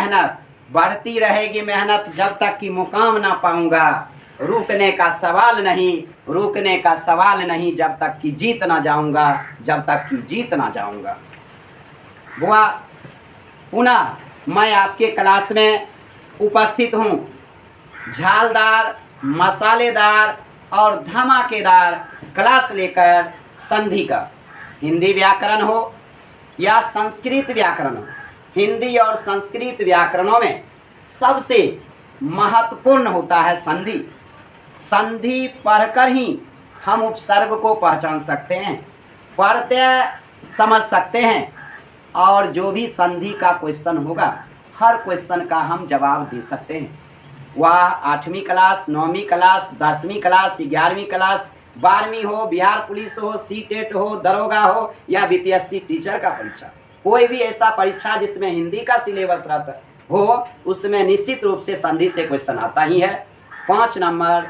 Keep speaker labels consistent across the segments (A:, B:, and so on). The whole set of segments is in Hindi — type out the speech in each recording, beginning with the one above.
A: मेहनत, बढ़ती रहेगी मेहनत जब तक कि मुकाम ना पाऊंगा। रुकने का सवाल नहीं, रुकने का सवाल नहीं, जब तक कि जीत ना जाऊंगा, जब तक कि जीत ना जाऊंगा। बुआ, पुनः मैं आपके क्लास में उपस्थित हूँ। झालदार, मसालेदार और धमाकेदार क्लास लेकर संधि का, हिंदी व्याकरण हो या संस्कृत व्याकरण हो, हिंदी और संस्कृत व्याकरणों में सबसे महत्वपूर्ण होता है संधि। संधि पढ़कर ही हम उपसर्ग को पहचान सकते हैं, प्रत्यय समझ सकते हैं, और जो भी संधि का क्वेश्चन होगा हर क्वेश्चन का हम जवाब दे सकते हैं। वह 8वीं क्लास, 9वीं क्लास, 10वीं क्लास, 11वीं क्लास, 12वीं हो, बिहार पुलिस हो, सीटेट हो, दरोगा हो या बीपीएससी टीचर का परीक्षा, कोई भी ऐसा परीक्षा जिसमें हिंदी का सिलेबस रहता हो, उसमें निश्चित रूप से संधि से क्वेश्चन आता ही है। 5 नंबर,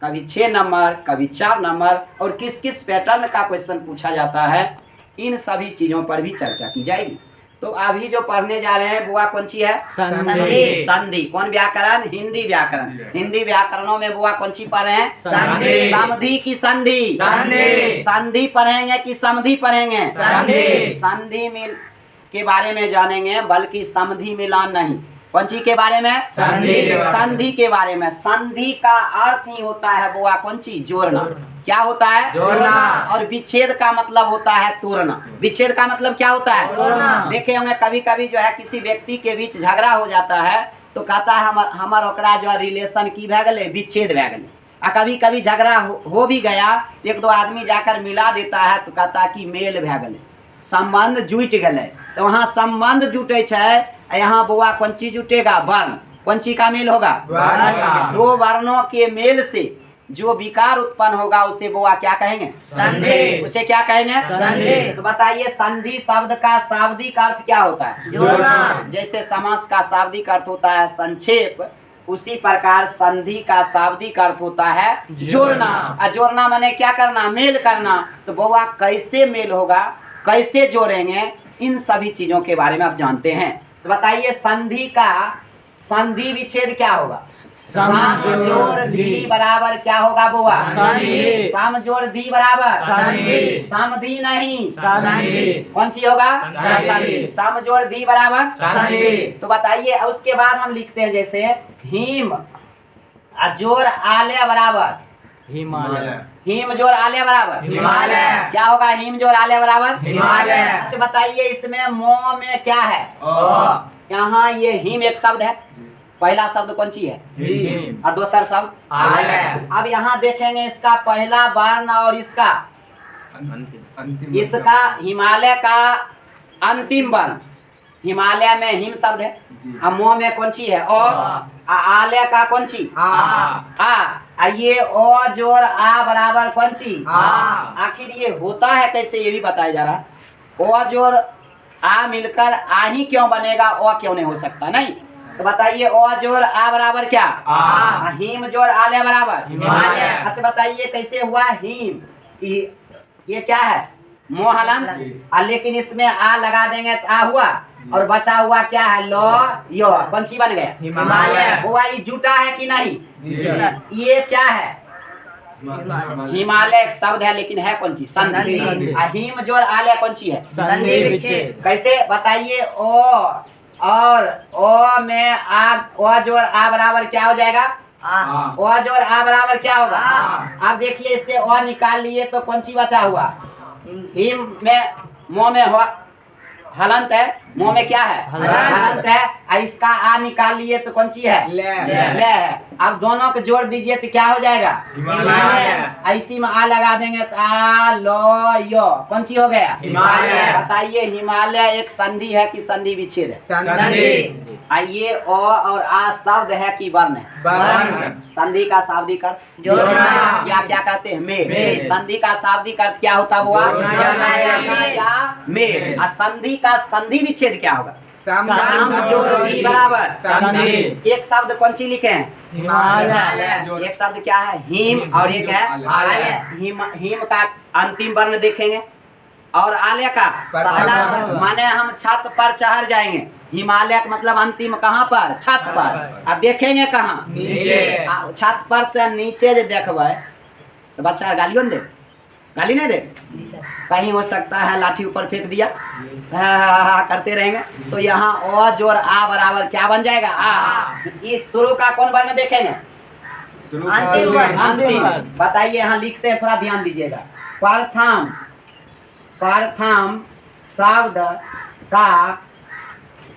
A: कभी 6 नंबर, कभी 4 नंबर, और किस किस पैटर्न का क्वेश्चन पूछा जाता है, इन सभी चीज़ों पर भी चर्चा की जाएगी। तो अभी जो पढ़ने जा रहे हैं बुआ कौन सी है?
B: संधि।
A: संधि। कौन व्याकरण? हिंदी व्याकरण। हिंदी व्याकरणों में बुआ कौन सी पढ़ रहे हैं?
B: संधि।
A: समधि की संधि।
B: संधि।
A: संधि पढ़ेंगे कि समधि पढ़ेंगे?
B: संधि।
A: संधि मिल के बारे में जानेंगे, बल्कि समधि मिलान नहीं। कौन सी के बारे में?
B: संधि।
A: संधि के बारे में। संधि का अर्थ ही होता है बुआ कौन सी? जोड़ना। क्या होता है?
B: जोड़ना।
A: और विच्छेद का मतलब होता है तोड़ना। विच्छेद का मतलब क्या होता है?
B: तोड़ना।
A: देखे होंगे कभी कभी जो है किसी व्यक्ति के बीच झगड़ा हो जाता है तो कहता है हमार ओकरा जो है रिलेशन की भै गले, विच्छेद भै गले। आ कभी कभी झगड़ा हो भी गया, एक दो आदमी जाकर मिला देता है तो कहता है कि मेल भै गले, संबंध जुट गले। तो वहाँ संबंध जुटे छे, यहाँ बुआ कौन चीज जुटेगा? वर्ण। कौन चीज का मेल होगा?
B: वर्ण।
A: दो वर्णों के मेल से जो विकार उत्पन्न होगा उसे बुआ क्या कहेंगे?
B: संधि।
A: उसे क्या कहेंगे?
B: संधि।
A: तो बताइए संधि शब्द का शाब्दिक अर्थ क्या होता है?
B: जोड़ना।
A: जैसे समास का शाब्दिक अर्थ होता है संक्षेप, उसी प्रकार संधि का शाब्दिक अर्थ होता है जोड़ना। और जोड़ना माने क्या करना? मेल करना। तो बुआ कैसे मेल होगा, कैसे जोड़ेंगे, इन सभी चीजों के बारे में आप जानते हैं। तो बताइए संधि का संधि विच्छेद क्या होगा? साम जोड़ धी बराबर क्या होगा बुआ?
B: संधि।
A: साम जोड़ धी बराबर
B: संधि।
A: समधि नहीं,
B: संधि।
A: कौन सी होगा?
B: संधि।
A: साम जोड़ धी बराबर
B: संधि।
A: तो बताइए उसके बाद हम लिखते हैं जैसे हिम जोड़ आलय बराबर
B: हिमालय।
A: हिम जोड़ आलय बराबर
B: हिमालय।
A: क्या होगा? हिम जोड़ आलय बराबर
B: हिमालय।
A: अच्छा बताइए इसमें मोह में क्या है? यहाँ ये हिम एक शब्द है, पहला शब्द कौन सी है?
B: हिम।
A: और दूसरा शब्द
B: आलय।
A: अब यहाँ देखेंगे इसका पहला वर्ण और इसका इसका हिमालय का अंतिम वर्ण। हिमालय में हिम शब्द है, और मोह में कौन सी है? और आलय का कौन सी? आ ये ओ जोड़ आ बराबर कौन सी? आखिर ये होता है कैसे, ये भी बताया जा रहा है। ओ जोड़ आ मिलकर आ ही क्यों बनेगा, ओ क्यों नहीं हो सकता? नहीं। तो बताइए ओ जोड़ आ बराबर क्या? हिम जोड़ आलय बराबर
B: हिमालय।
A: अच्छा बताइए कैसे हुआ हिम? ये क्या है? मोहलन। लेकिन इसमें आ लगा देंगे तो आ हुआ, और बचा हुआ क्या है? लो यो, कौन सी बन गया?
B: हिमालय।
A: हुआ। ये जुटा है कि नहीं? ये क्या है? हिमालय एक शब्द है, लेकिन है कौन सी? संधि। हिम जोड़ आलय कौन सी है?
B: संधि विच्छेद।
A: कैसे बताइए? ओ और ओ में आ, ओ जोड़ आ बराबर क्या हो जाएगा? ओ जोड़ आ बराबर क्या होगा? आप देखिए इससे ओ निकाल लिए तो कौन सी बचा हुआ? हिम में मोह में हुआ हलंत है, मोह में क्या है? हलंत है। इसका आ निकाल लिए तो कौन सी है? ले है। अब दोनों को जोड़ दीजिए तो क्या हो जाएगा? हिमालय। इसी में आ लगा देंगे तो आ लो यो, कौन सी हो गया?
B: हिमालय।
A: बताइए हिमालय एक संधि है कि संधि विच्छेद है?
B: संधि।
A: ये ओ और आ शब्द है कि वर्ण है?
B: वर्ण।
A: संधि का शाब्दिक अर्थ
B: जोड़ना।
A: या क्या कहते हैं? मेल।
B: मेल।
A: संधि का शाब्दिक अर्थ क्या होता हुआ?
B: जोड़ना
A: या मेल। और संधि का संधि विच्छेद क्या होगा?
B: साम
A: जोड़ धी बराबर
B: संधि।
A: एक शब्द कौन सी लिखे हैं?
B: हिमालय।
A: एक शब्द क्या है? हिम, और एक है
B: आलय।
A: हिम का अंतिम वर्ण देखेंगे और आले का
B: पहला वर्ण।
A: माने हम छत पर चढ़ जाएंगे। हिमालय का मतलब अंतिम कहाँ पर? छत पर। अब देखेंगे कहाँ?
B: नीचे।
A: छत पर से नीचे जो देखबै तो बच्चा गालियों न दे, गाली नहीं दे। कहीं हो सकता है लाठी ऊपर फेंक दिया, करते रहेंगे तो यहाँ ओ जोर आ बराबर क्या बन जाएगा? आ। इस शुरू का कौन वर्ण देखेंगे?
B: अंतिम वर्ण।
A: अंतिम। बताइए, यहाँ लिखते हैं, थोड़ा ध्यान दीजिएगा। प्रथम, प्रथम शब्द का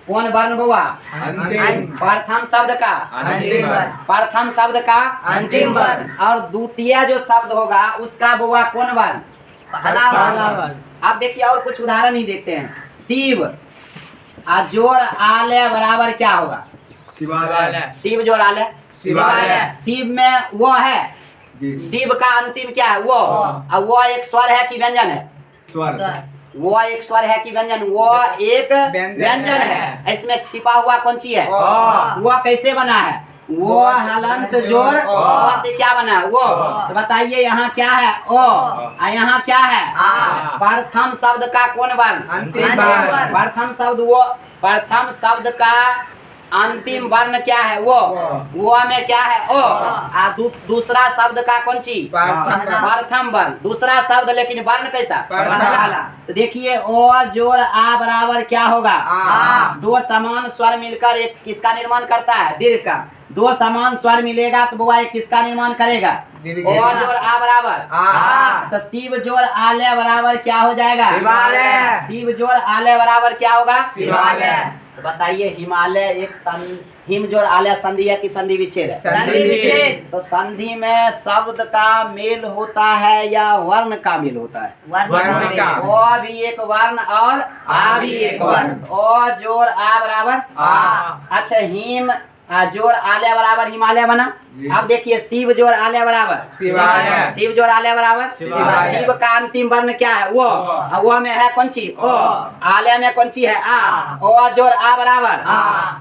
A: कौन वर्ण हुआ?
B: अंतिम।
A: प्रथम शब्द का
B: अंतिम वर्ण।
A: प्रथम शब्द का
B: अंतिम वर्ण।
A: और द्वितीय जो शब्द होगा उसका हुआ कौन वर्ण?
B: पहला वर्ण।
A: आप देखिए और कुछ उदाहरण ही देते हैं। शिव जोर आले बराबर क्या होगा?
C: शिवालय।
A: शिव जोर आले।
B: शिवालय।
A: शिव में वो है, शिव का अंतिम क्या है? वो। और वो एक स्वर है कि व्यंजन है?
C: स्वर।
A: वो एक स्वर है कि व्यंजन? वो एक व्यंजन है। इसमें छिपा हुआ कौन सी है? वो कैसे बना है? वो हलंत जोर ओ से क्या बना है? वो। तो बताइए यहाँ क्या है? ओ। और यहाँ क्या है?
B: आ।
A: प्रथम शब्द का कौन वर्ण?
B: अंतिम वर्ण।
A: प्रथम शब्द वो, प्रथम शब्द का अंतिम वर्ण क्या है? वो में क्या है? ओ। दूसरा शब्द का कौन सी? प्रथम वर्ण। दूसरा शब्द लेकिन वर्ण कैसा? पहला। तो देखिए ओ जोर आ बराबर क्या होगा?
B: आ।
A: दो समान स्वर मिलकर एक किसका निर्माण करता है? दीर्घ का। दो समान स्वर मिलेगा तो वो एक किसका निर्माण करेगा? ओ जोर आ बराबर
B: आ।
A: तो शिव जोर आले बराबर क्या हो जाएगा?
B: शिवालय।
A: शिव जोर आले बराबर क्या होगा?
B: शिवालय।
A: तो बताइए, हिमालय एक हिम जोर आले संधि है कि संधि विच्छेद है?
B: संधि विच्छेद।
A: तो संधि में शब्द का मेल होता है या वर्ण का मेल होता है?
B: वर्ण का।
A: ओ भी एक वर्ण और आ भी एक वर्ण। ओ जोर आ बराबर
B: आ।
A: अच्छा, हिम जोर आले बराबर हिमालय बना। अब देखिए शिव जोर आले बराबर
B: शिवालय।
A: शिव जोर आले बराबर
B: शिवालय।
A: शिव का अंतिम वर्ण क्या है? वो। और वो में है कौन सी? ओ। आले में कौन सी है? आ। ओ जोर आ बराबर
B: आ।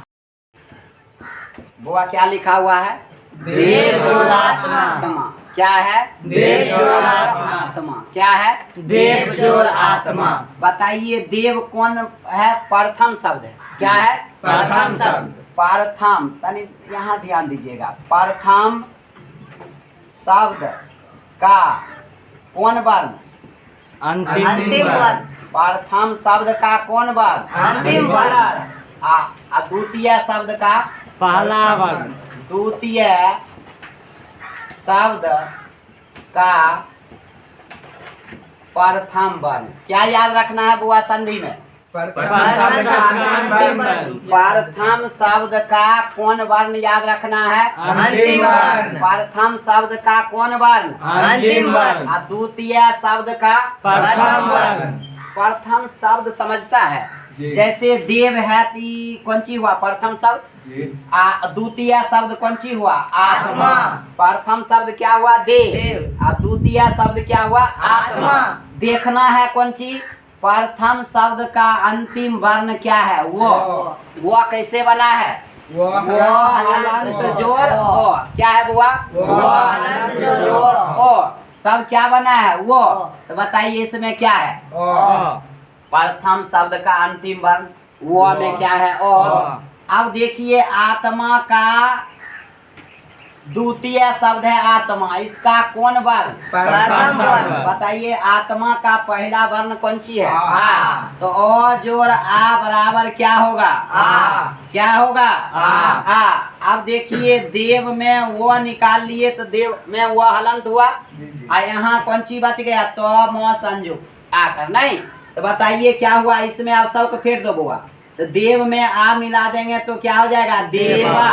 A: बुआ क्या लिखा हुआ है?
B: देव जोर आत्मा।
A: आत्मा। क्या है?
B: देव जोर आत्मा।
A: आत्मा। क्या है?
B: देव जोर आत्मा।
A: बताइए देव कौन है? प्रथम शब्द है। क्या है?
B: प्रथम शब्द।
A: प्रथम, तनी यहाँ ध्यान दीजिएगा। प्रथम शब्द का कौन वर्ण?
B: अंतिम वर्ण।
A: प्रथम शब्द का कौन वर्ण?
B: अंतिम वर्ण।
A: द्वितीय शब्द का
B: पहला वर्ण।
A: द्वितीय शब्द का प्रथम वर्ण। क्या याद रखना है बुआ संधि में?
B: प्रथम अंतिम वर्ण।
A: प्रथम शब्द का कौन वर्ण याद रखना है?
B: अंतिम वर्ण।
A: प्रथम शब्द का कौन वर्ण?
B: अंतिम वर्ण।
A: और द्वितीय शब्द का
B: प्रथम वर्ण।
A: प्रथम शब्द समझता है? जैसे देव है ती कौन सी हुआ? प्रथम शब्द। द्वितीय शब्द कौन सी हुआ? आत्मा। प्रथम शब्द क्या हुआ? देव। और द्वितीय शब्द क्या हुआ? आत्मा। देखना है कौन सी? प्रथम शब्द का अंतिम वर्ण क्या है? वो कैसे बना है? वो हलंत जोर ओ। क्या है बुआ? वो हलंत जोर ओ। तब क्या बना है? वो। तो बताइए इसमें क्या है? प्रथम शब्द का अंतिम वर्ण वो में क्या है? ओ। अब देखिए आत्मा का द्वितीय शब्द है आत्मा, इसका कौन वर्ण?
B: प्रथम वर्ण।
A: बताइए आत्मा का पहला वर्ण कौन सी है? आ। तो ओ जोर आ बराबर क्या होगा?
B: आ।
A: क्या होगा?
B: आ।
A: अब देखिए देव में वो निकाल लिए तो देव में वो हलंत हुआ और यहाँ कौन सी बच गया? तो म संयुक्त आकर नहीं। तो बताइए क्या हुआ इसमें? आप सबको फेंट दो बुआ। तो देव में आ मिला देंगे तो क्या हो जाएगा? देवा।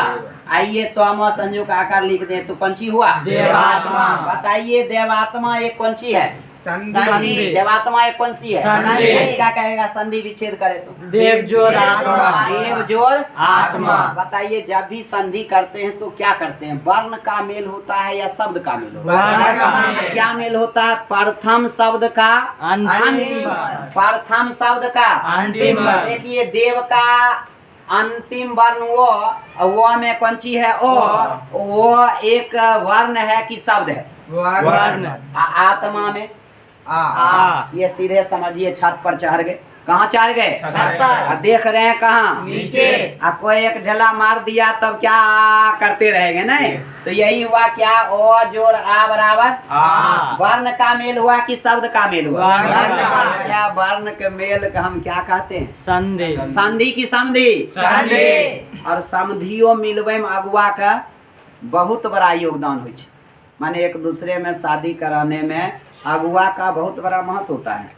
A: आइए तो हम संयुक्त आकार लिख दें तो कौन सी हुआ?
B: देवात्मा।
A: बताइए देवात्मा एक कौन सी है?
B: संधि।
A: देवात्मा एक कौन सी है?
B: संधि।
A: इसका कहेगा संधि विच्छेद करे तो
B: देव जोर आत्मा।
A: देव जोर
B: आत्मा।
A: बताइए जब भी संधि करते हैं तो क्या करते हैं? वर्ण का मेल होता है या शब्द का मेल होता है?
B: वर्ण का मेल।
A: क्या मेल होता है? प्रथम शब्द का
B: अंतिम वर्ण।
A: प्रथम शब्द का
B: अंतिम वर्ण।
A: देखिए देव का अंतिम वर्ण वो में कौन सी है? ओ। वो एक वर्ण है कि शब्द है?
B: वर्ण।
A: आत्मा में
B: आ
A: ये सीधे समझिए छत पर चढ़ गए। कहाँ चढ़ गए?
C: छत
B: पर।
A: देख रहे हैं कहाँ?
B: नीचे।
A: कोई एक ढेला मार दिया तब क्या करते रहेंगे नहीं? तो यही हुआ क्या, ओ जोड़ आ बराबर
C: आ
A: वर्ण का मेल हुआ कि शब्द का मेल हुआ?
B: वर्ण का।
A: क्या वर्ण के मेल का हम क्या कहते हैं?
B: संधि
A: संधि की समधि।
B: संधि।
A: और समधियो मिलवे में अगुआ का बहुत बड़ा योगदान हो। माने एक दूसरे में शादी कराने में अगुआ का बहुत बड़ा महत्व होता है।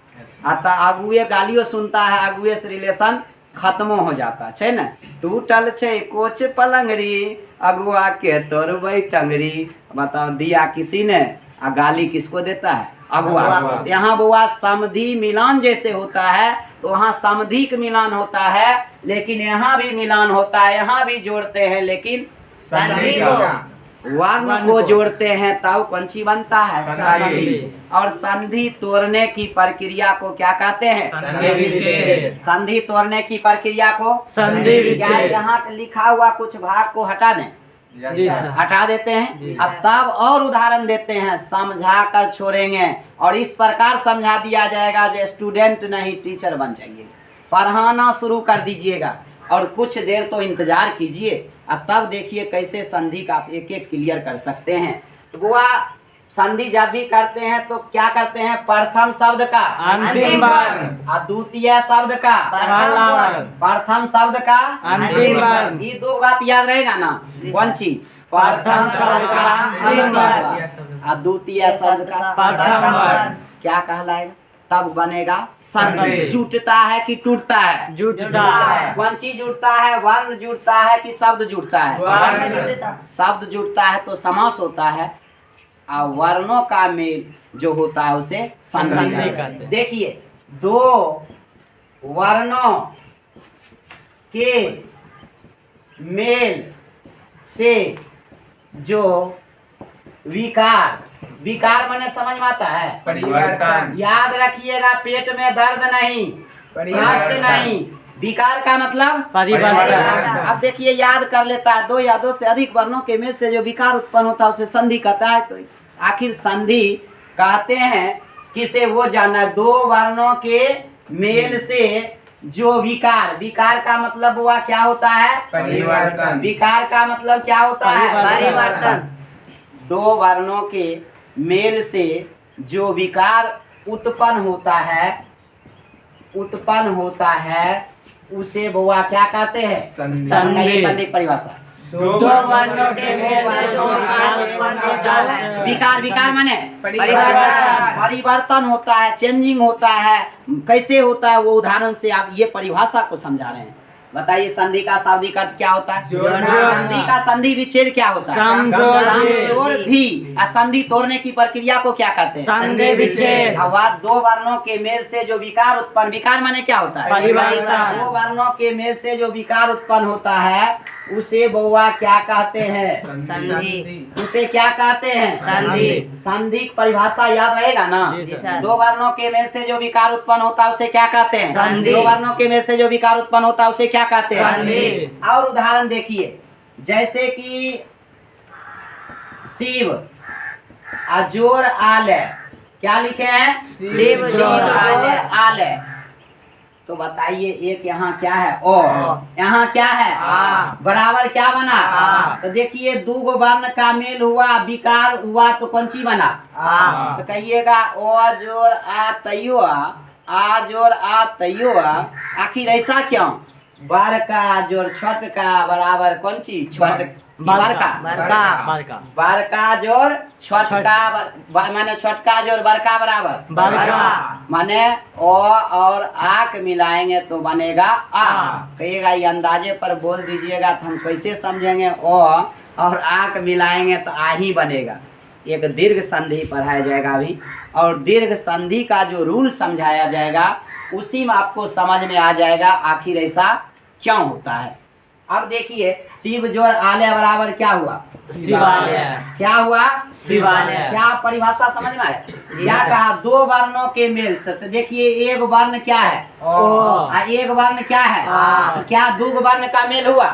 A: अतः अगुए गालियों सुनता है, अगुए से रिलेशन खत्म हो जाता है ना। टूटल छे कोच पलंगड़ी, अगुआ के तोड़बै टंगड़ी। बताओ, दिया किसी ने और गाली किसको देता है? अगुआ।
B: अगुआ।
A: यहाँ बुआ समधि मिलान जैसे होता है तो वहाँ समधिक मिलान होता है, लेकिन यहाँ भी मिलान होता है, यहाँ भी जोड़ते हैं, लेकिन
B: संधि को।
A: वर्ण को जोड़ते हैं तब कौन सी बनता है? संधि। और संधि तोड़ने की प्रक्रिया को क्या कहते हैं?
B: संधि विच्छेद।
A: संधि तोड़ने की प्रक्रिया को
B: संधि
A: क्या
B: विच्छेद।
A: यहाँ लिखा हुआ कुछ भाग को हटा दें?
B: जी सर।
A: हटा देते हैं।
B: जी।
A: अब तब और उदाहरण देते हैं, समझा कर छोड़ेंगे और इस प्रकार समझा दिया जाएगा जो स्टूडेंट नहीं टीचर बन जाइए। पढ़ाना शुरू कर दीजिएगा और कुछ देर तो इंतजार कीजिए, अब तब देखिए कैसे संधि का आप एक एक क्लियर कर सकते हैं। तो बुआ संधि जब भी करते हैं तो क्या करते हैं? प्रथम शब्द का
B: अंतिम वर्ण।
A: और द्वितीय शब्द का
B: पहला वर्ण।
A: प्रथम शब्द का
B: अंतिम वर्ण।
A: ये दो बात याद रहेगा ना? कौन सी? प्रथम शब्द का अंतिम वर्ण और द्वितीय शब्द का
B: प्रथम वर्ण।
A: क्या कहलाएगा? तब बनेगा संधि।
C: संधि।
A: जुटता है कि टूटता है?
B: जुटता है।
A: कौन चीज जुटता है? वर्ण जुटता है कि शब्द जुटता है?
B: वर्ण जुटता।
A: शब्द जुटता है तो समास होता है, और वर्णों का मेल जो होता है उसे संधि
B: संधि
A: कहते
B: कहते
A: हैं।
B: हैं।
A: देखिए, दो वर्णों के मेल से जो विकार, विकार माने समझ में आता है?
C: परिवर्तन।
A: याद रखिएगा, पेट में दर्द नहीं, कष्ट नहीं, विकार का मतलब
B: परिवर्तन।
A: अब देखिए, याद कर लेता है, दो या दो से अधिक वर्णों के मेल से जो विकार उत्पन्न होता है उसे संधि कहता है। तो आखिर संधि कहते हैं किसे? वो जाना, दो वर्णों के मेल से जो विकार, विकार का मतलब हुआ क्या होता है?
C: परिवर्तन।
A: विकार का मतलब क्या होता है?
B: परिवर्तन।
A: दो वर्णों के मेल से जो विकार उत्पन्न होता है उसे बुआ क्या कहते हैं?
C: संधि।
A: कहिए संधि परिभाषा।
C: दो
B: वर्णों के मेल से जो विकार उत्पन्न होता है।
A: विकार, विकार माने
B: परिवर्तन।
A: परिवर्तन होता है, चेंजिंग होता है। कैसे होता है वो उदाहरण से आप ये परिभाषा को समझा रहे हैं। बताइए, संधि का शाब्दिक अर्थ क्या होता है?
C: जोड़ना।
A: संधि का संधि विच्छेद क्या होता है? समजोड़ भी। और संधि तोड़ने की प्रक्रिया को क्या कहते हैं?
B: संधि विच्छेद।
A: अब दो वर्णों के मेल से जो विकार उत्पन्न, विकार माने क्या होता है?
B: परिवर्तन।
A: दो वर्णों के मेल से जो विकार उत्पन्न होता है उसे बउआ क्या कहते हैं?
B: संधि।
A: उसे क्या कहते हैं?
B: संधि।
A: संधि की परिभाषा याद रहेगा ना?
B: जी सर।
A: दो वर्णों के मेल से जो विकार उत्पन्न होता है उसे क्या कहते हैं?
B: संधि।
A: दो वर्णों के मेल से जो विकार उत्पन्न होता है उसे क्या कहते हैं?
B: संधि।
A: और उदाहरण देखिए, जैसे कि शिव अजोर आले, क्या लिखे हैं?
B: शिव जोर आले।
A: आले। तो बताइए, एक यहाँ क्या है? ओ। यहाँ क्या है?
B: आ।
A: बराबर क्या बना?
B: आ।
A: तो देखिए, दो गो वर्ण का मेल हुआ, विकार हुआ तो कौन सी बना?
B: आ।
A: तो कहिएगा, ओ जोर आ तैयो आ जोर आ तैयो आ। आखिर ऐसा क्यों? बड़का जोर छोटका बराबर कौन चीज? छोट बड़का। बड़का जोर छोटका माने छोटका जोर बड़का बराबर
B: बड़का।
A: माने ओ और आक मिलाएंगे तो बनेगा आ। कहिएगा, ये अंदाजे पर बोल दीजिएगा तो हम कैसे समझेंगे? ओ और आक मिलाएंगे तो आ ही बनेगा। एक दीर्घ संधि पढ़ाया जाएगा अभी, और दीर्घ संधि का जो रूल समझाया जाएगा उसी में आपको समझ में आ जाएगा आखिर ऐसा क्यों होता है। अब देखिए, शिव जोर आलय बराबर क्या हुआ?
B: शिवालय।
A: क्या हुआ?
B: शिवालय।
A: क्या परिभाषा समझ में आया? क्या
B: सर।
A: कहा? दो वर्णों के मेल से। तो देखिए, एक वर्ण क्या है?
B: ओ।
A: और एक वर्ण क्या है?
B: आ।
A: क्या दो वर्ण का मेल हुआ?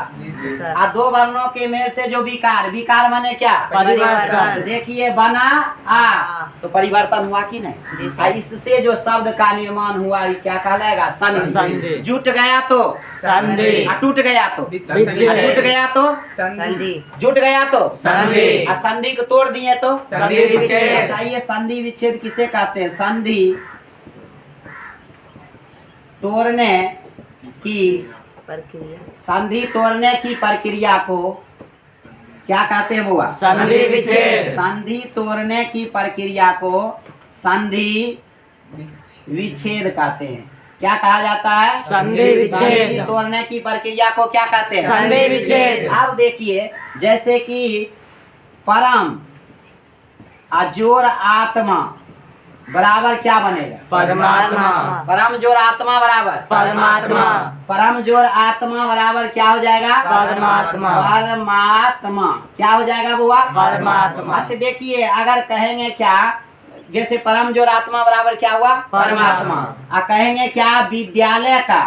A: आ दो वर्णों के मेल से जो विकार, विकार माने क्या?
B: परिवर्तन।
A: देखिए बना आ, तो परिवर्तन हुआ कि
B: जी
A: नहीं?
B: सर।
A: आ इससे जो शब्द का निर्माण हुआ ये क्या कहलाएगा? संधि।
C: संधि।
A: जुट गया तो
C: संधि।
A: आ टूट गया तो
C: विच्छेद।
A: आ टूट गया तो
B: संधि।
A: जुट गया तो
C: संधि।
A: आ संधि को तोड़ दिए तो
C: संधि विच्छेद।
A: बताइए संधि विच्छेद किसे कहते हैं? संधि तोड़ने की,
B: प्रक्रिया।
A: संधि तोड़ने की प्रक्रिया को क्या कहते हैं बुआ?
C: संधि विच्छेद।
A: संधि तोड़ने की प्रक्रिया को संधि विच्छेद कहते हैं। क्या कहा जाता है?
C: संधि विच्छेद।
A: संधि तोड़ने की प्रक्रिया को क्या कहते हैं?
C: संधि विच्छेद।
A: अब देखिए जैसे कि परम अजोर आत्मा बराबर क्या बनेगा?
C: परमात्मा।
A: परम जोर आत्मा बराबर
C: परमात्मा।
A: परम जोर आत्मा बराबर क्या हो जाएगा?
C: परमात्मा।
A: परमात्मा क्या हो जाएगा बुआ?
C: परमात्मा।
A: अच्छा देखिए अगर कहेंगे क्या, जैसे परम जोर आत्मा बराबर क्या हुआ?
C: परमात्मा।
A: कहेंगे क्या? विद्यालय का,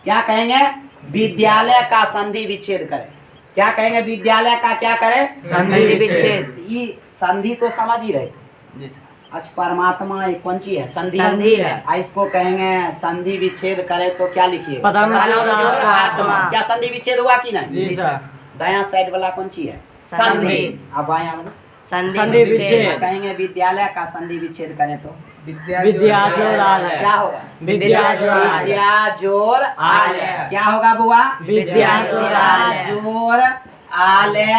A: क्या कहेंगे? विद्यालय का संधि विच्छेद करें। क्या कहेंगे? विद्यालय का क्या करें?
C: संधि विच्छेद।
A: ये संधि तो समझ ही रहे।
C: जी सर।
A: अच्छा परमात्मा एक कौन ची है? संधि।
B: संधि है।
A: इसको कहेंगे संधि विच्छेद करे तो क्या लिखिए?
C: परम
B: जोर आत्मा।
A: क्या संधि विच्छेद हुआ कि नहीं?
C: जी सर।
A: दायां साइड वाला कौन ची है?
B: संधि।
A: अब बायां वाला
B: संधि विच्छेद।
A: कहेंगे विद्यालय का संधि विच्छेद करें तो
C: विद्या जोर आलय।
A: क्या होगा?
C: विद्या जोर आलय।
A: विद्या जोर आलय। क्या होगा बुआ?
C: विद्या जोर आलय।
A: जोर आलय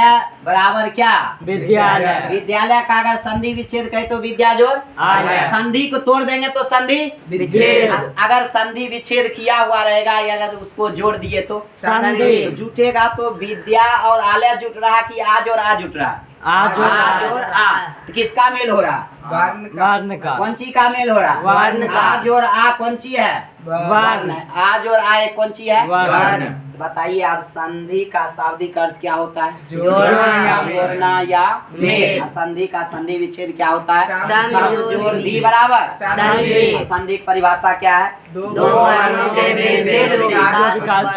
A: बराबर क्या?
C: विद्यालय।
A: विद्यालय का अगर संधि विच्छेद कहे तो विद्या जोर
C: आलय।
A: संधि को तोड़ देंगे तो संधि
C: विच्छेद।
A: अगर संधि विच्छेद किया हुआ रहेगा या अगर उसको जोड़ दिए तो
C: संधि।
A: तो जुटेगा तो विद्या और आलय जुट रहा कि आज और आ जुट रहा?
C: आज
A: और आ। तो किसका मेल हो रहा?
C: वर्ण का।
A: कौन ची का मेल हो रहा?
C: वर्ण का।
A: आज और आ कौन ची है?
C: वर्ण।
A: आज और आ एक कौन ची है?
C: वर्ण।
A: बताइए आप संधि का शाब्दिक अर्थ क्या होता है?
C: जोड़ना।
A: जोड़ना या
B: मेल।
A: संधि का संधि विच्छेद क्या होता है?
B: संजोड़
A: दी बराबर
B: संधि।
A: संधि की परिभाषा क्या है?
B: दो वर्णों के मेल से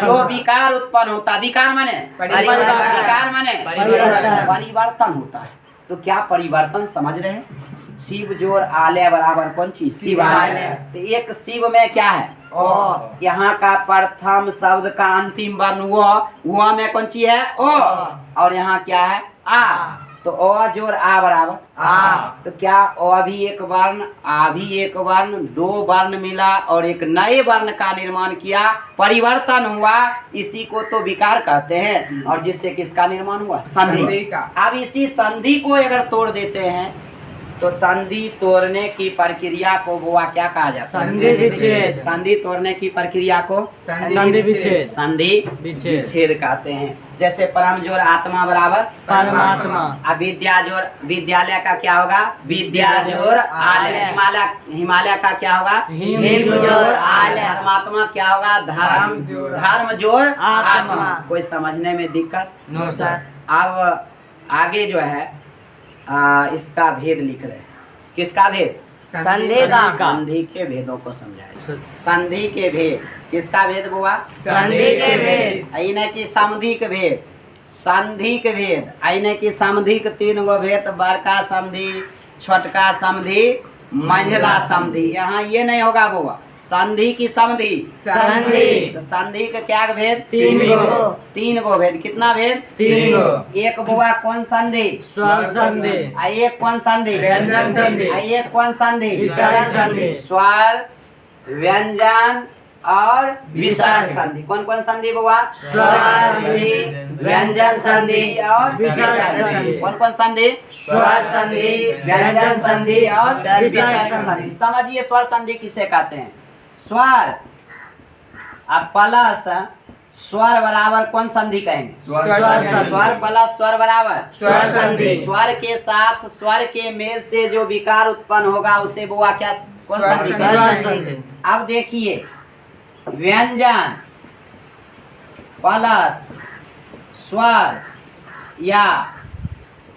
A: जो विकार उत्पन्न होता है, विकार माने
B: परिवर्तन।
A: विकार माने
C: परिवर्तन।
A: परिवर्तन होता है। तो क्या परिवर्तन समझ रहे हैं? शिव जोड़ आलय बराबर कौन चीज? शिवालय। तो एक शिव में क्या है? यहाँ का प्रथम शब्द का अंतिम वर्ण वो में कौन ची है? ओ। और यहाँ क्या है? आ। तो ओ जोड़ आ बराबर
B: आ।
A: तो क्या ओ भी एक वर्ण, आ भी एक वर्ण, दो वर्ण मिला और एक नए वर्ण का निर्माण किया, परिवर्तन हुआ, इसी को तो विकार कहते हैं। और जिससे किसका निर्माण हुआ? संधि का। अब इसी संधि को अगर तोड़ देते हैं तो संधि तोड़ने की प्रक्रिया को बुआ क्या कहा जाता है?
C: संधि विच्छेद।
A: संधि तोड़ने की प्रक्रिया को
C: संधि विच्छेद।
A: संधि
C: विच्छेद।
A: विच्छेद कहते हैं। जैसे परम जोड़ आत्मा बराबर
C: परमात्मा।
A: अब विद्या जोड़ विद्यालय का क्या होगा? विद्या जोड़ आलय। हिमालय का क्या होगा?
C: हिम
B: जोड़ आलय।
A: धर्मात्मा क्या होगा? धर्म जोड़
C: आत्मा।
A: कोई समझने में दिक्कत?
C: No sir.
A: अब आगे जो है इसका भेद लिख रहे हैं। किसका भेद?
B: संधि का।
A: संधि के भेदों को समझाए। संधि के भेद किसका भेद बुआ?
B: संधि के भेद।
A: ऐने की सामधिक भेद, संधि के भेद, ऐने की सामधिक तीन गो भेद, बड़का संधि, छोटका संधि, मंझला संधि। यहाँ ये नहीं होगा बुआ। संधि की संधि
B: संधि।
A: तो संधि के क्या भेद?
C: तीन
A: गो भेद। कितना भेद?
C: तीन गो।
A: एक बुआ कौन संधि?
C: स्वर संधि।
A: एक कौन संधि?
C: व्यंजन संधि।
A: एक कौन संधि?
C: विसर्ग संधि।
A: स्वर, व्यंजन और विसर्ग संधि। कौन कौन संधि बुआ?
B: स्वर संधि, व्यंजन संधि
A: और
C: विसर्ग संधि।
A: कौन कौन संधि?
B: स्वर संधि,
A: व्यंजन संधि और
B: विसर्ग
A: विसर्ग संधि। समझिए स्वर संधि किसे कहते हैं? स्वर अब प्लस स्वर बराबर कौन संधि कहेंगे? स्वर प्लस स्वर बराबर
B: स्वर संधि।
A: स्वर के साथ स्वर के मेल से जो विकार उत्पन्न होगा उसे बुआ क्या कौन संधि
C: स्वर
A: कहेंगे?
C: संधि।
A: अब देखिए व्यंजन प्लस स्वर या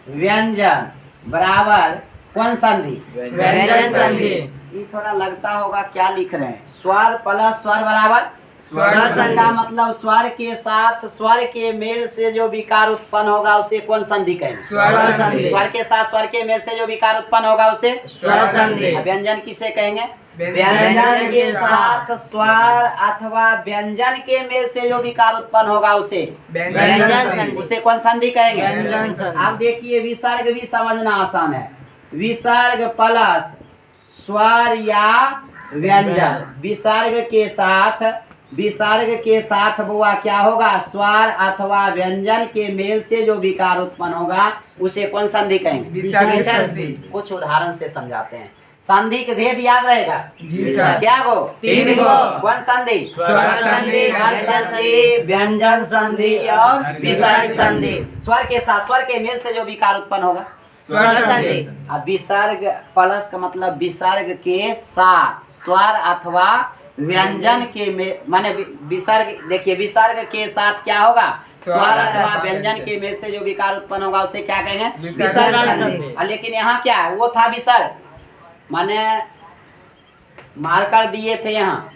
A: व्यंजन बराबर कौन संधि?
B: व्यंजन संधि।
A: ये थोड़ा लगता होगा क्या लिख रहे हैं? स्वर प्लस स्वर बराबर
B: स्वर संधि।
A: इसका मतलब स्वर के साथ स्वर के मेल से जो विकार उत्पन्न होगा उसे कौन संधि कहेंगे?
C: स्वर संधि।
A: स्वर के साथ स्वर के मेल से जो विकार उत्पन्न होगा उसे
C: स्वर संधि।
A: व्यंजन किसे कहेंगे?
B: व्यंजन
A: व्यंजन के
B: के
A: साथ स्वर अथवा व्यंजन के मेल से जो विकार उत्पन्न होगा उसे
B: व्यंजन संधि।
A: उसे कौन संधि कहेंगे?
C: व्यंजन संधि।
A: अब देखिए विसर्ग भी समझना आसान है। विसर्ग प्लस स्वर या व्यंजन, विसर्ग के साथ बुआ क्या होगा? स्वर अथवा व्यंजन के मेल से जो विकार उत्पन्न होगा उसे कौन संधि कहेंगे?
B: विसर्ग संधि।
A: कुछ उदाहरण से समझाते हैं। संधि के भेद याद रहेगा?
C: जी सर।
A: क्या गो?
B: तीन गो।
A: कौन संधि?
B: स्वर संधि,
A: स्वर संधि, व्यंजन संधि और विसर्ग संधि। स्वर के साथ स्वर के मेल से जो विकार उत्पन्न होगा
B: स्वर संधि।
A: अब विसर्ग प्लस का मतलब विसर्ग के साथ स्वर अथवा व्यंजन के में माने विसर्ग, देखिए विसर्ग के साथ क्या होगा? स्वर अथवा व्यंजन के में से जो विकार उत्पन्न होगा उसे क्या कहेंगे?
B: विसर्ग
C: संधि।
A: लेकिन यहाँ क्या है? वो था विसर्ग, माने मार्कर दिए थे यहाँ,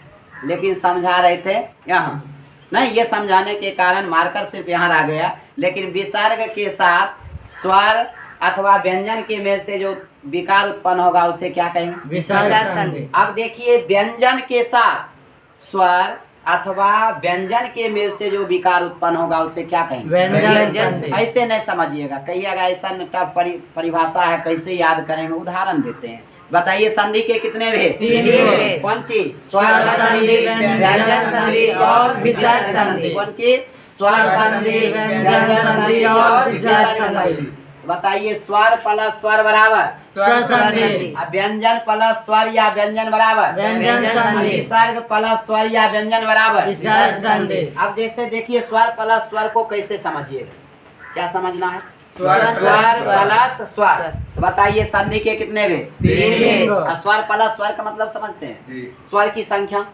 A: लेकिन समझा रहे थे यहाँ नहीं। ये समझाने के कारण मार्कर सिर्फ यहाँ रह गया, लेकिन विसर्ग के साथ स्वर अथवा व्यंजन के में से जो विकार उत्पन्न होगा उसे क्या कहेंगे?
C: विसर्ग संधि।
A: अब देखिए व्यंजन के साथ स्वर अथवा व्यंजन के मेल से जो विकार उत्पन्न होगा उसे क्या कहेंगे?
C: व्यंजन संधि।
A: ऐसे नहीं समझिएगा, कहिएगा ऐसा टफ परिभाषा है, कैसे याद करेंगे? उदाहरण देते हैं। बताइए संधि के कितने भेद?
C: तीन भेद।
A: कौन सी?
C: स्वर संधि, व्यंजन संधि और विसर्ग संधि।
A: कौन सी? स्वर संधि, व्यंजन संधि और विसर्ग संधि। बताइए स्वर प्लस स्वर बराबर
C: स्वर संधि।
A: अब व्यंजन प्लस स्वर या व्यंजन बराबर
C: व्यंजन संधि।
A: विसर्ग प्लस स्वर या व्यंजन बराबर
C: विसर्ग संधि।
A: अब जैसे देखिए स्वर प्लस स्वर को कैसे समझिए, क्या समझना है?
B: स्वर
A: स्वर प्लस स्वर। बताइए संधि के कितने भेद?
B: तीन भेद।
A: और स्वर प्लस स्वर का मतलब समझते हैं? स्वर की संख्या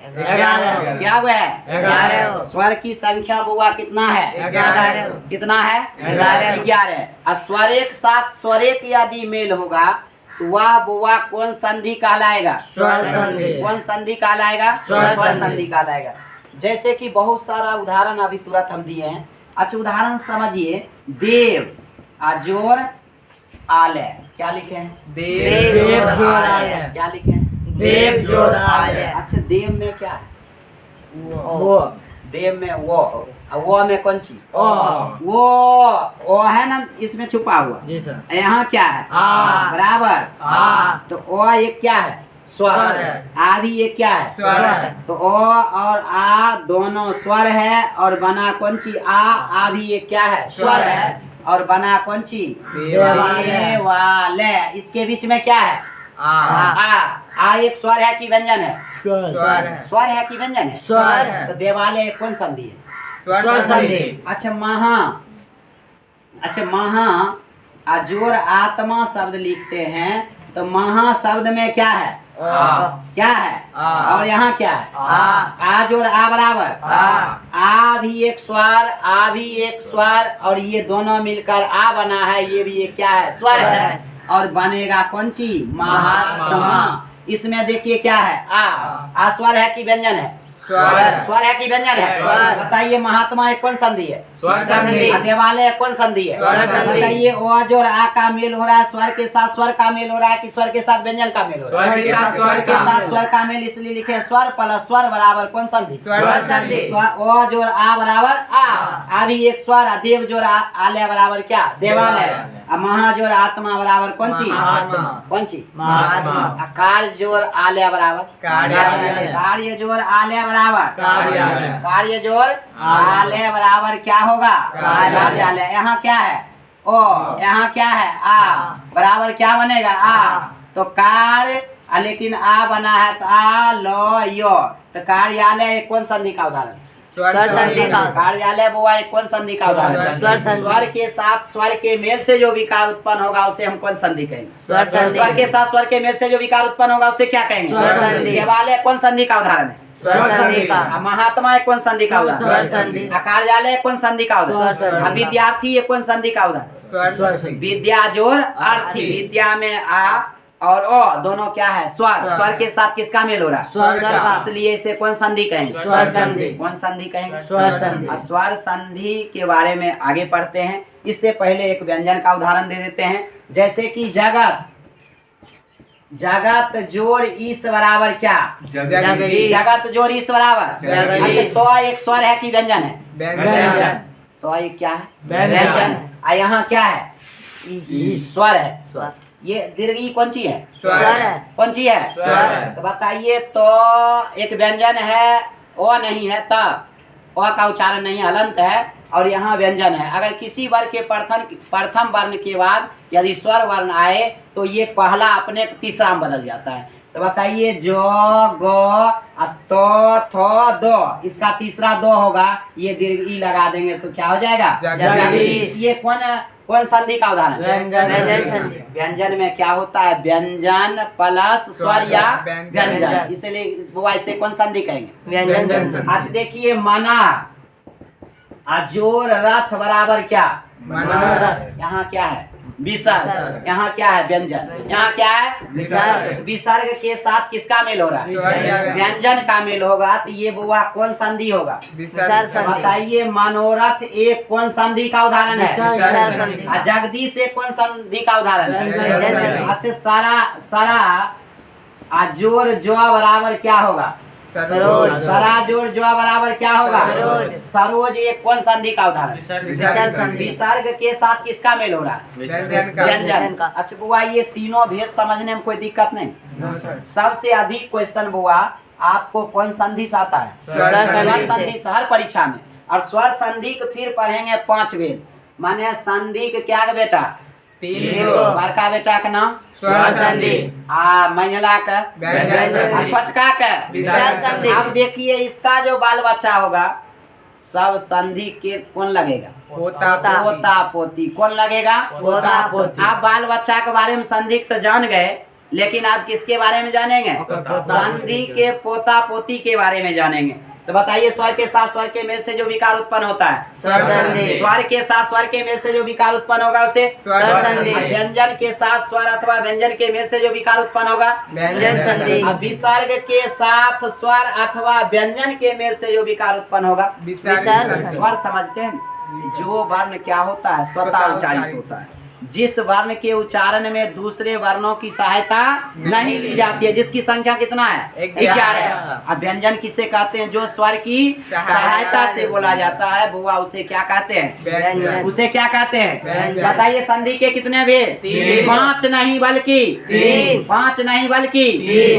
C: 11।
A: क्या हुआ है?
C: 11।
A: स्वर की संख्या बुआ कितना है?
B: 11।
A: कितना है?
C: 11।
A: 11। और स्वर एक साथ स्वर एक यदि मेल होगा तो वह बुआ कौन संधि कहलाएगा?
C: स्वर संधि।
A: कौन संधि कहलाएगा?
C: स्वर
A: स्वर
C: संधि।
A: संधि कहलाएगा। जैसे कि बहुत सारा उदाहरण अभी तुरंत हम दिए हैं। अच्छा उदाहरण समझिए, देव अजोर आलय, क्या लिखे हैं?
B: देव
C: देव जोड़
B: आलय।
C: आलय।
A: क्या लिखे हैं?
C: देव जोड़ आलय।
A: अच्छा देव में क्या है?
C: वो।
A: देव में वो, और वो में कौन सी?
C: ओ।
A: वो है ना इसमें छुपा हुआ।
C: जी सर।
A: यहाँ क्या है?
C: आ।
A: बराबर।
C: आ।
A: तो ओ ये क्या है? स्वर
C: स्वर
A: है।
C: है।
A: आ भी ये क्या है?
B: स्वर है।
A: तो ओ और आ दोनों स्वर है और बना कौन सी? आ भी ये क्या है? स्वर है और बना कौन सी?
C: देवालय।
A: देवालय। इसके बीच में क्या है? आ एक स्वर है कि व्यंजन है?
B: स्वर है।
A: स्वर है कि व्यंजन है?
C: स्वर है।
A: तो देवालय कौन संधि है?
C: स्वर संधि।
A: अच्छा महा अजोर आत्मा शब्द लिखते हैं तो महा शब्द में क्या है? क्या है? और यहाँ क्या है? आ जोड़ आ बराबर आ भी एक स्वर, आ भी एक स्वर, और ये दोनों मिलकर आ बना है, ये भी एक क्या है? स्वर है और बनेगा कौन सी? महात्मा। इसमें देखिए क्या है? आ स्वर है कि व्यंजन है? स्वर है कि व्यंजन है?
C: स्वर।
A: बताइए महात्मा एक कौन संधि है?
B: स्वर संधि।
A: और देवालय कौन संधि है?
B: स्वर संधि।
A: बताइए ओ जो आ का मेल हो रहा है स्वर के साथ स्वर का मेल हो रहा है कि स्वर के साथ व्यंजन का मेल हो रहा है?
B: स्वर के साथ
A: स्वर
B: स्वर
A: के
B: का
A: साथ
B: मेल।
A: स्वर का मेल इसलिए लिखे स्वर प्लस स्वर बराबर कौन संधि?
B: स्वर संधि।
A: ओ जो आ बराबर आ भी एक स्वर, और देव जो आलय बराबर क्या? देवालय। और महा जो आत्मा बराबर कौन सी?
C: महात्मा।
A: कौन सी?
C: महात्मा।
A: और कार्य जोर आलय बराबर
B: कार्यालय।
A: कार्य जोर आलय बराबर
C: कार्यालय।
A: कार्य जोर आलय बराबर क्या होगा? कार्यालय। यहाँ क्या है? ओ। यहाँ क्या है? आ बराबर क्या बनेगा? आ। तो कार्य लेकिन आ बना है तो आ लो यो, तो कार्यालय कौन संधि का उदाहरण?
B: स्वर संधि का।
A: कार्यालय बुआ एक कौन संधि का उदाहरण?
B: स्वर संधि।
A: स्वर के साथ स्वर के मेल से जो विकार उत्पन्न होगा उसे हम कौन संधि कहेंगे?
B: स्वर संधि।
A: स्वर के साथ स्वर के मेल से जो विकार उत्पन्न होगा उसे क्या कहेंगे?
B: स्वर संधि।
A: देवालय कौन संधि का उदाहरण है?
B: स्वर संधि का।
A: महात्मा एक कौन संधि का उदाहरण?
B: स्वर संधि।
A: कार्यालय कौन संधि का
C: स्वर
A: उदाहरण?
C: संधि।
A: विद्यार्थी एक कौन संधि का उदाहरण?
B: स्वर
C: स्वर
B: संधि।
C: संधि।
A: विद्या जोर
B: अर्थी।
A: अर्थी। विद्या में आ और ओ दोनों क्या है? स्वर। स्वर के साथ किसका मेल हो रहा है?
C: स्वर का।
A: इसलिए इसे कौन संधि कहेंगे?
C: स्वर संधि।
A: कौन संधि कहेंगे?
C: स्वर संधि।
A: स्वर संधि के बारे में आगे पढ़ते हैं। इससे पहले एक व्यंजन का उदाहरण दे देते हैं। जैसे कि जगत, जगत जोड़ ईस बराबर क्या?
C: जगदीश।
A: जगत जोड़ ईस बराबर।
C: जगदीश।
A: अच्छा, तो एक स्वर है कि व्यंजन है?
C: व्यंजन।
A: तो ये क्या है?
C: व्यंजन।
A: यहाँ क्या है? स्वर है।
C: स्वर।
A: ये दीर्घ ई कौन सी है?
C: स्वर है।
A: कौन सी है?
C: स्वर है।
A: तो बताइए, तो एक व्यंजन है, ओ नहीं है, त ओ का उच्चारण नहीं है, हलंत है, और यहाँ व्यंजन है। अगर किसी वर्ग के प्रथम वर्ण के बाद यदि स्वर वर्ण आए तो ये पहला अपने तीसरा में बदल जाता है। तो बताइए, जो, गो, तो, थो, दो, इसका तीसरा दो होगा, ये दीर्घ ई लगा देंगे तो क्या हो जाएगा?
C: जगदीश।
A: ये कौन संधि का उदाहरण है?
C: व्यंजन संधि।
A: व्यंजन में क्या होता है? व्यंजन प्लस स्वर या
C: व्यंजन।
A: व्यंजन, इसलिए वो ऐसे कौन संधि कहेंगे?
C: व्यंजन संधि।
A: आज देखिए, मना अजोर रथ बराबर क्या?
C: मनोरथ।
A: यहाँ क्या है? विसर्ग। यहाँ क्या है? व्यंजन। यहाँ क्या है?
C: विसर्ग।
A: विसर्ग के साथ किसका मेल हो रहा है? व्यंजन का मेल होगा, तो ये बुआ कौन संधि होगा?
C: विसर्ग संधि।
A: बताइए, मनोरथ एक कौन संधि का उदाहरण है?
C: विसर्ग संधि।
A: जगदीश एक कौन संधि का उदाहरण
C: व्यंजन
A: है?
C: संधि।
A: अच्छा, सारा जोर जो बराबर क्या होगा?
C: सरोज।
A: सरा जोड़ जो बराबर क्या होगा?
C: सरोज।
A: सरोज एक कौन संधि का उदाहरण?
C: विसर्ग संधि।
A: विसर्ग के साथ किसका मेल हो रहा है? व्यंजन का। अच्छा बुआ, ये तीनों भेद समझने में कोई दिक्कत नहीं। सबसे अधिक क्वेश्चन बुआ आपको कौन संधि से आता है?
C: स्वर संधि
A: संधि से, हर परीक्षा में। और स्वर संधि को फिर पढ़ेंगे 5 भेद, माने संधि के क्या बेटा?
C: 3
A: बड़का बेटा का नाम
C: स्वर संधि।
A: महिला का
C: व्यंजन।
A: छोटका का
C: विसर्ग संधि।
A: अब देखिए, इसका जो बाल बच्चा होगा सब संधि के कौन लगेगा? पोता पोती। कौन लगेगा?
C: पोता पोती।
A: आप बाल बच्चा के बारे में संधि तो जान गए, लेकिन आप किसके बारे में जानेंगे? संधि के पोता पोती के बारे में जानेंगे। तो बताइए, स्वर के साथ स्वर के मेल से जो विकार उत्पन्न होता है?
C: स्वर संधि।
A: स्वर के साथ स्वर के मेल से जो विकार उत्पन्न होगा उसे
C: स्वर संधि।
A: व्यंजन के साथ स्वर अथवा व्यंजन के मेल से जो विकार उत्पन्न होगा?
C: व्यंजन संधि।
A: अब विसर्ग के साथ स्वर अथवा व्यंजन के मेल से जो विकार उत्पन्न होगा?
C: विसर्ग संधि।
A: स्वर समझते हैं? जो वर्ण क्या होता है? स्वतः उच्चारित होता है। जिस वर्ण के उच्चारण में दूसरे वर्णों की सहायता नहीं ली जाती है, जिसकी संख्या कितना है? 11। अब व्यंजन किसे कहते हैं? जो स्वर की सहायता से बोला जाता है बुआ, उसे क्या कहते हैं? उसे क्या कहते हैं?
C: व्यंजन।
A: बताइए, संधि के कितने भेद?
C: 3।
A: 5 नहीं बल्कि
C: 3।
A: 5 नहीं बल्कि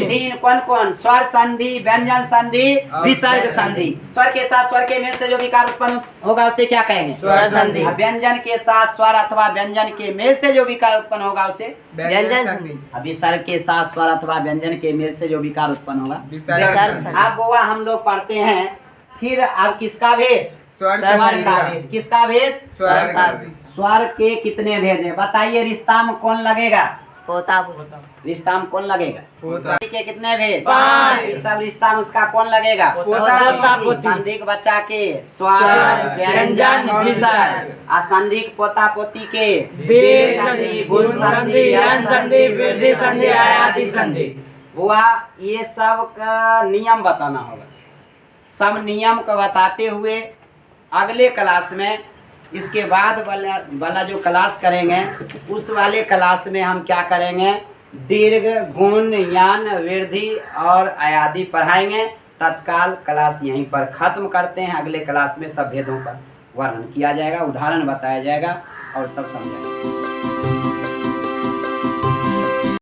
A: 3। कौन कौन? स्वर संधि, व्यंजन संधि, विसर्ग संधि। स्वर के साथ स्वर के मेल से जो विकार उत्पन्न होगा उसे क्या कहेंगे?
C: स्वर संधि।
A: व्यंजन के साथ स्वर अथवा व्यंजन के मेल से जो विकार उत्पन्न होगा उसे
C: व्यंजन संधि।
A: विसर्ग के साथ स्वर अथवा व्यंजन के मेल से जो विकार उत्पन्न होगा
C: विसर्ग संधि।
A: अब बुआ हम लोग पढ़ते हैं फिर। अब किसका भेद?
C: स्वर
A: स्वर का भेद। किसका भेद?
C: स्वर का।
A: स्वर के कितने भेद हैं? बताइए, रिश्ता में कौन लगेगा?
C: पोता पोता।
A: रिश्ता में कौन लगेगा? के कितने भेद?
C: 5।
A: सब रिश्ता में उसका कौन लगेगा?
C: पोता पोती।
A: संधि के बच्चा के स्वर व्यंजन विसर्ग, असंधि के पोता पोती के
C: दीर्घ संधि, गुण संधि, यन संधि, वृद्धि संधि, आयाति संधि।
A: हुआ। ये सब का नियम बताना होगा। सब नियम को बताते हुए अगले क्लास में, इसके बाद वाला जो क्लास करेंगे उस वाले क्लास में हम क्या करेंगे? दीर्घ, गुण, यान, वृद्धि और आयादी पढ़ाएंगे। तत्काल क्लास यहीं पर खत्म करते हैं। अगले क्लास में सब भेदों का वर्णन किया जाएगा, उदाहरण बताया जाएगा और सब समझाएंगे।